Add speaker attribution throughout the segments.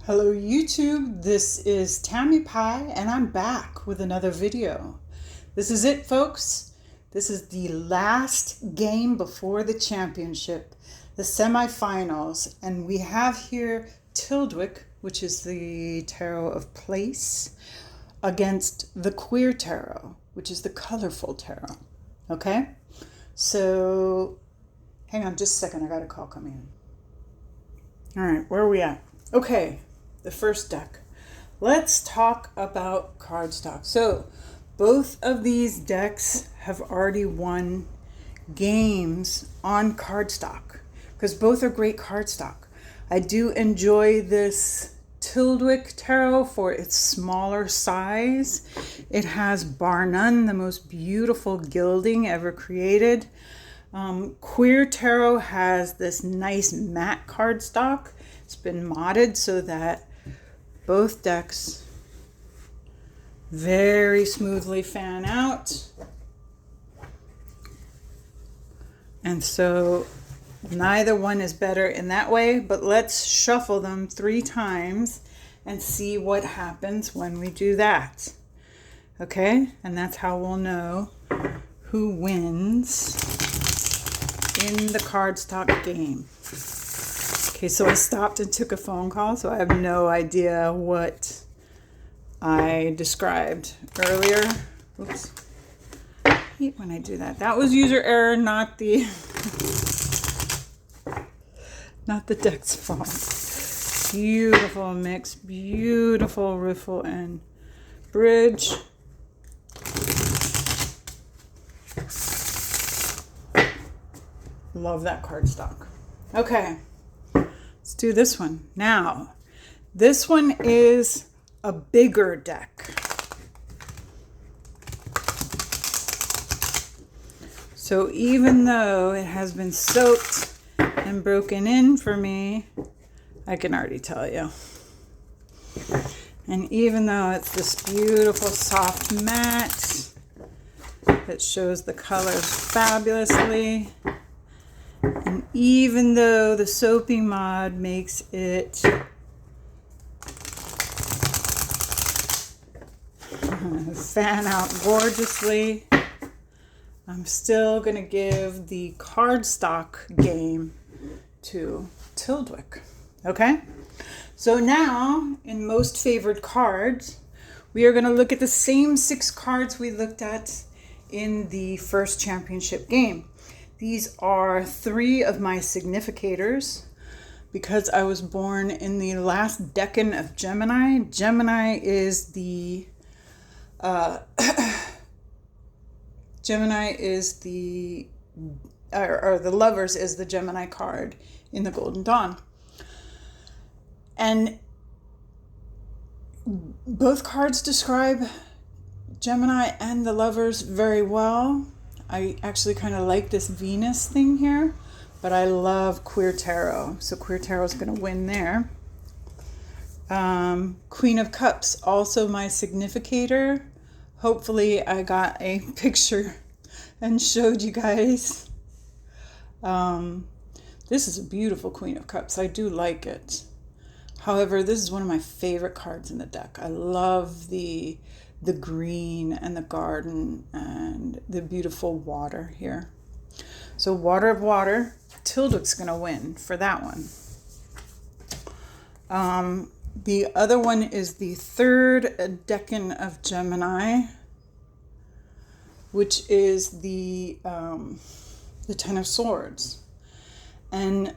Speaker 1: Hello YouTube, this is Tammy Pie and I'm back with another video. This is it folks. This is the last game before the championship, the semifinals, and we have here Tyldwick, which is the tarot of place, against the queer tarot, which is the colorful tarot. Okay, so hang on just a second, I got a call coming in. All right, where are we at? Okay. The first deck. Let's talk about cardstock. So both of these decks have already won games on cardstock because both are great cardstock. I do enjoy this Tyldwick Tarot for its smaller size. It has bar none the most beautiful gilding ever created. Queer Tarot has this nice matte cardstock. It's been modded so that both decks very smoothly fan out. And so neither one is better in that way, but let's shuffle them 3 times and see what happens when we do that. Okay? And that's how we'll know who wins in the cardstock game. Okay, so I stopped and took a phone call, so I have no idea what I described earlier. Oops. I hate when I do that. That was user error, not the deck's fault. Beautiful mix, beautiful riffle and bridge. Love that cardstock. Okay. Let's do this one. Now, this one is a bigger deck. So even though it has been soaked and broken in for me, I can already tell you. And even though it's this beautiful soft matte that shows the colors fabulously, and even though the soaping mod makes it fan out gorgeously, I'm still going to give the cardstock game to Tyldwick. Okay? So now, in most favored cards, we are going to look at the same 6 cards we looked at in the first championship game. These are 3 of my significators because I was born in the last decan of Gemini. Gemini is the the Lovers is the Gemini card in the Golden Dawn. And both cards describe Gemini and the Lovers very well. I actually kind of like this Venus thing here, but I love Queer Tarot. So Queer Tarot is going to win there. Queen of Cups, also my significator. Hopefully I got a picture and showed you guys. This is a beautiful Queen of Cups. I do like it. However, this is one of my favorite cards in the deck. I love the green and the garden and the beautiful water here. So Water of Water, Tyldwick's going to win for that one. The other one is the 3rd decan of Gemini, which is the 10 of Swords. And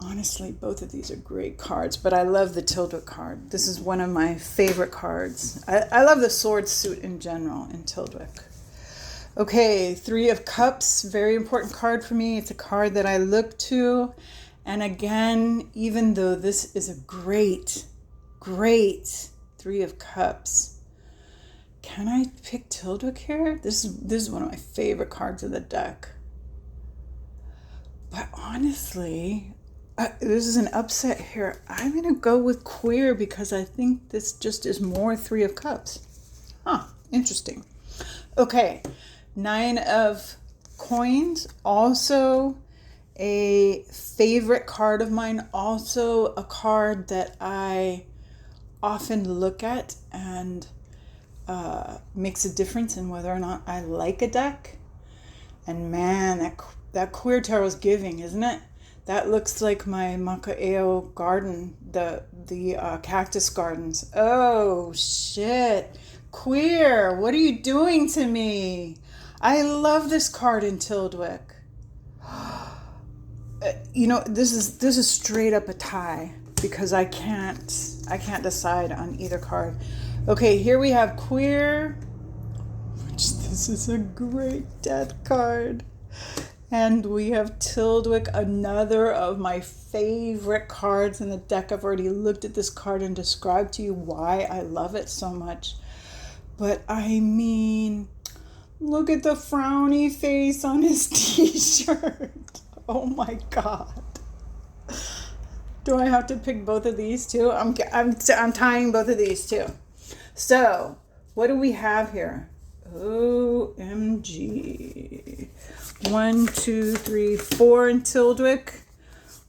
Speaker 1: honestly, both of these are great cards, but I love the Tyldwick card. This is one of my favorite cards. I love the sword suit in general in Tyldwick. Okay, 3 of Cups, very important card for me. It's a card that I look to. And again, even though this is a great 3 of Cups, can I pick Tyldwick here? This is one of my favorite cards of the deck. But honestly, this is an upset here. I'm going to go with Queer because I think this just is more 3 of Cups. Huh, interesting. Okay, 9 of Coins, also a favorite card of mine, also a card that I often look at and makes a difference in whether or not I like a deck. And man, that Queer Tarot is giving, isn't it? That looks like my Maka'eo garden, the cactus gardens. Oh shit, Queer, what are you doing to me? I love this card in Tyldwick. You know, this is straight up a tie because I can't decide on either card. Okay, here we have Queer, which this is a great death card. And we have Tyldwick, another of my favorite cards in the deck. I've already looked at this card and described to you why I love it so much. But I mean, look at the frowny face on his t-shirt. Oh my God. Do I have to pick both of these two? I'm tying both of these two. So, what do we have here? OMG. 1, 2, 3, 4 in Tyldwick.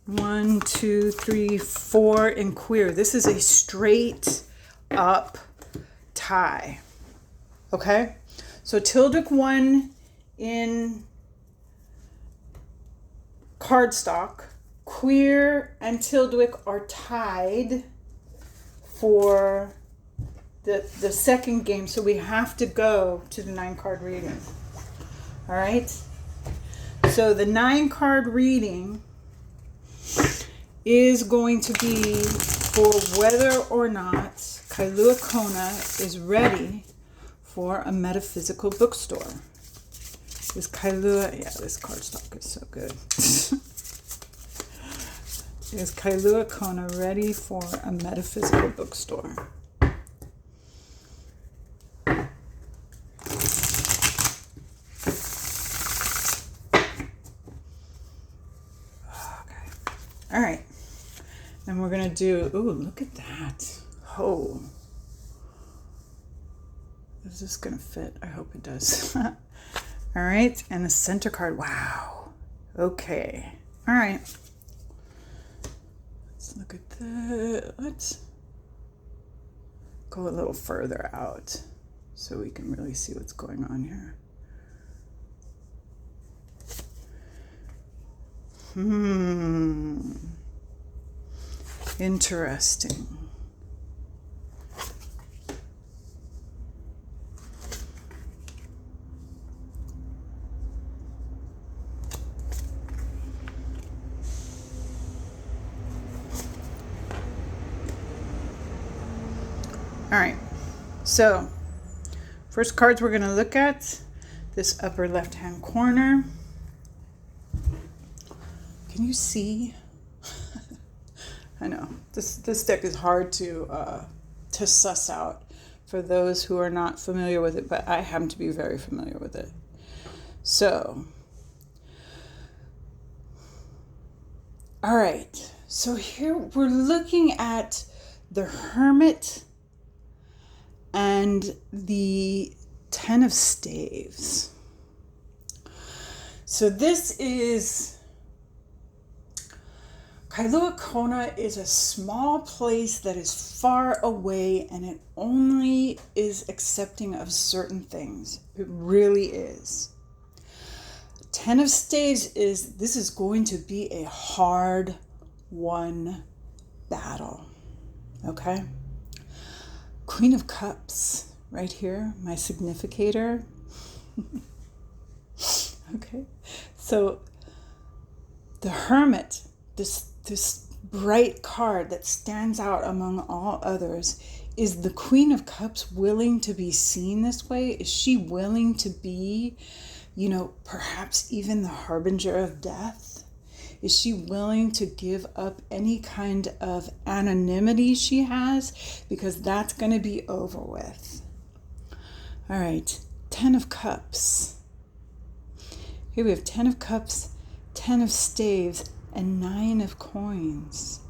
Speaker 1: 1, 2, 3, 4 in Queer. This is a straight up tie. Okay? So Tyldwick won in cardstock. Queer and Tyldwick are tied for the second game, so we have to go to the 9-card reading. All right? So the 9-card reading is going to be for whether or not Kailua Kona is ready for a metaphysical bookstore. Is Kailua, yeah, this cardstock is so good. Is Kailua Kona ready for a metaphysical bookstore? All right, and we're gonna do, ooh, look at that. Oh, is this gonna fit? I hope it does. All right, and the center card, wow. Okay, all right. Let's look at that. Let's go a little further out so we can really see what's going on here. Interesting. All right, so first cards we're going to look at, this upper left-hand corner. Can you see? I know this deck is hard to suss out for those who are not familiar with it, but I happen to be very familiar with it. So, all right. So here we're looking at the Hermit and the 10 of Staves. So this is, Kailua Kona is a small place that is far away and it only is accepting of certain things. It really is. 10 of Staves is, this is going to be a hard won battle. Okay? Queen of Cups right here, my significator. Okay? So the Hermit, this bright card that stands out among all others, is the Queen of Cups willing to be seen this way? Is she willing to be, you know, perhaps even the harbinger of death? Is she willing to give up any kind of anonymity she has? Because that's going to be over with. All right, 10 of Cups. Here we have 10 of Cups, 10 of Staves, and 9 of Coins.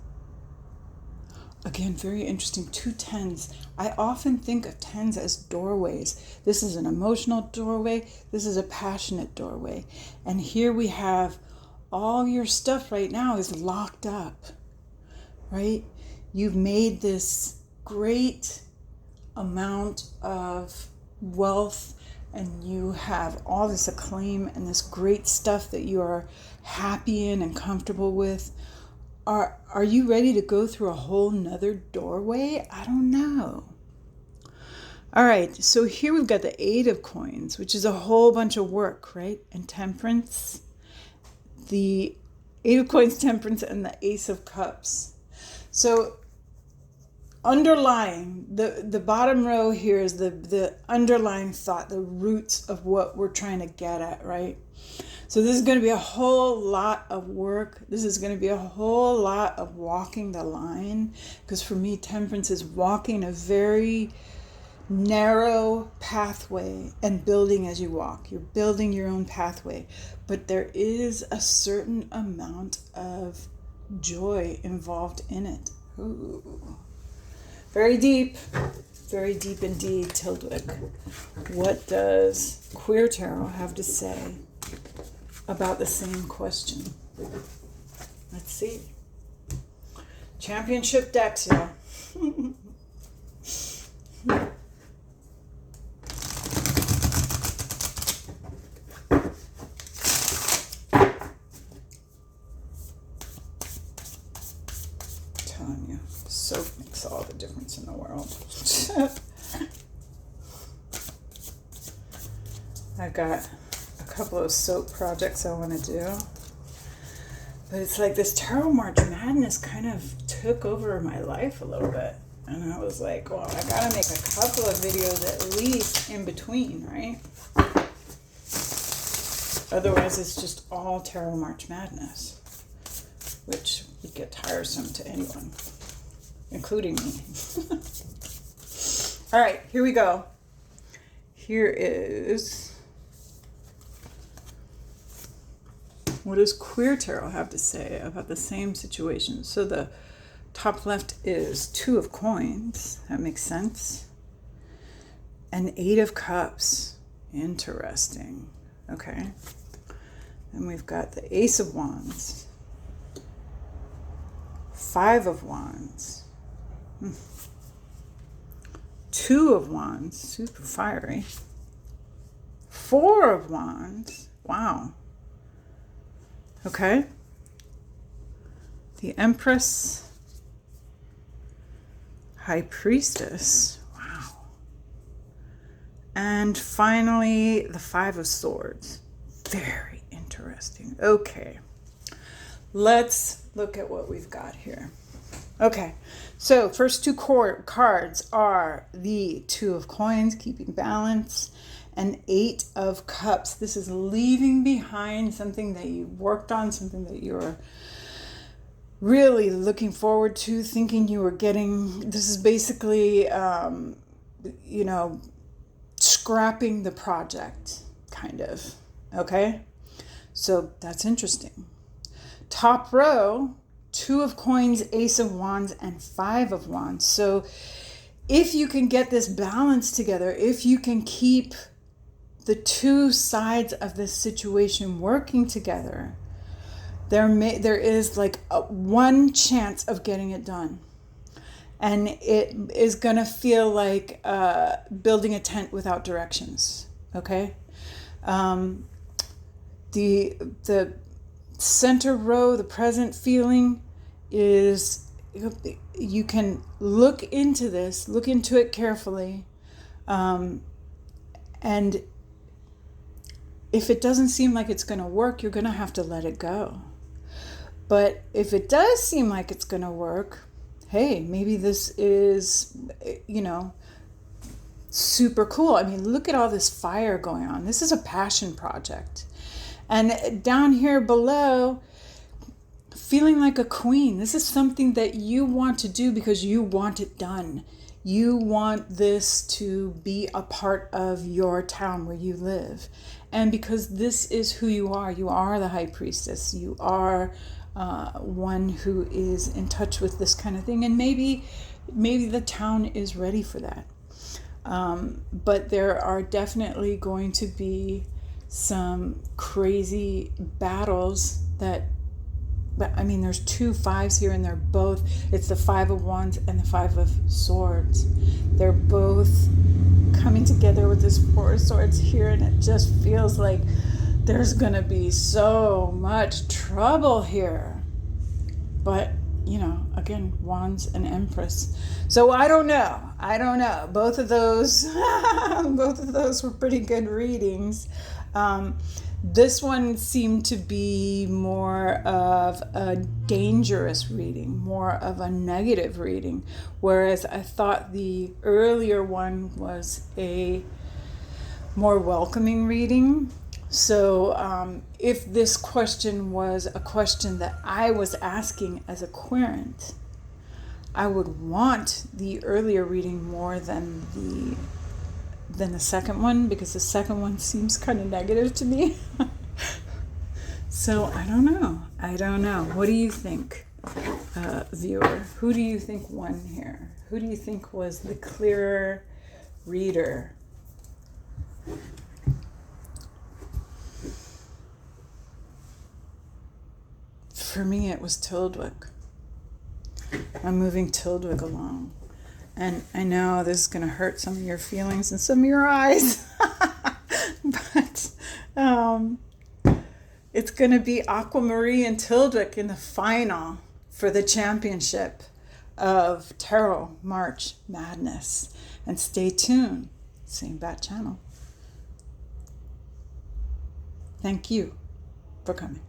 Speaker 1: Again, very interesting. 2 10s. I often think of 10s as doorways. This is an emotional doorway. This is a passionate doorway. And here we have all your stuff right now is locked up, right? You've made this great amount of wealth and you have all this acclaim and this great stuff that you are happy in and comfortable with. Are you ready to go through a whole nother doorway? I don't know. All right, so here we've got the Eight of Coins, which is a whole bunch of work, right? And Temperance, the Eight of Coins, Temperance, and the Ace of Cups. So underlying, the bottom row here is the underlying thought, the roots of what we're trying to get at, right? So this is going to be a whole lot of work. This is going to be a whole lot of walking the line, because for me, Temperance is walking a very narrow pathway and building as you walk. You're building your own pathway, but there is a certain amount of joy involved in it. Ooh. Very deep indeed, Tyldwick. What does Queer Tarot have to say about the same question? Let's see. Championship decks, y'all. Telling you, soap makes all the difference in the world. I've got a couple of soap projects I want to do, but it's like this Tarot March Madness kind of took over my life a little bit, and I was like, well, I gotta make a couple of videos at least in between, right? Otherwise it's just all Tarot March Madness, which would get tiresome to anyone, including me. All right, here we go. Here is, what does Queer Tarot have to say about the same situation? So the top left is Two of Coins. That makes sense. And Eight of Cups. Interesting. Okay. And we've got the Ace of Wands. Five of Wands. Two of Wands. Super fiery. Four of Wands. Wow. Okay. The Empress. High Priestess. Wow. And finally, the Five of Swords. Very interesting. Okay. Let's look at what we've got here. Okay. So first two cards are the Two of Coins, keeping balance, and Eight of Cups. This is leaving behind something that you worked on, something that you're really looking forward to, thinking you were getting. This is basically, scrapping the project, kind of. Okay? So that's interesting. Top row, Two of Coins, Ace of Wands, and Five of Wands. So if you can get this balance together, if you can keep the two sides of this situation working together, there is like one chance of getting it done. And it is going to feel like building a tent without directions. Okay? The center row, the present feeling, is you can look into this, look into it carefully, and if it doesn't seem like it's going to work, you're going to have to let it go. But if it does seem like it's going to work, hey, maybe this is, super cool. I mean, look at all this fire going on. This is a passion project. And down here below, feeling like a queen. This is something that you want to do because you want it done. You want this to be a part of your town where you live. And because this is who you are the High Priestess. You are one who is in touch with this kind of thing. And maybe the town is ready for that. But there are definitely going to be some crazy battles that, but I mean, there's 2 5s here, and they're both, it's the 5 of Wands and the 5 of Swords. They're both coming together with this 4 of Swords here, and it just feels like there's gonna be so much trouble here. But, you know, again, Wands and Empress. So I don't know. Both of those, both of those were pretty good readings. This one seemed to be more of a dangerous reading, more of a negative reading, whereas I thought the earlier one was a more welcoming reading. So if this question was a question that I was asking as a querent, I would want the earlier reading more than the second one, because the second one seems kind of negative to me. So I don't know. What do you think, viewer? Who do you think won here? Who do you think was the clearer reader? For me, it was Tyldwick. I'm moving Tyldwick along. And I know this is going to hurt some of your feelings and some of your eyes. But it's going to be Aquamarie and Tyldwick in the final for the championship of Tarot March Madness. And stay tuned. Same Bat channel. Thank you for coming.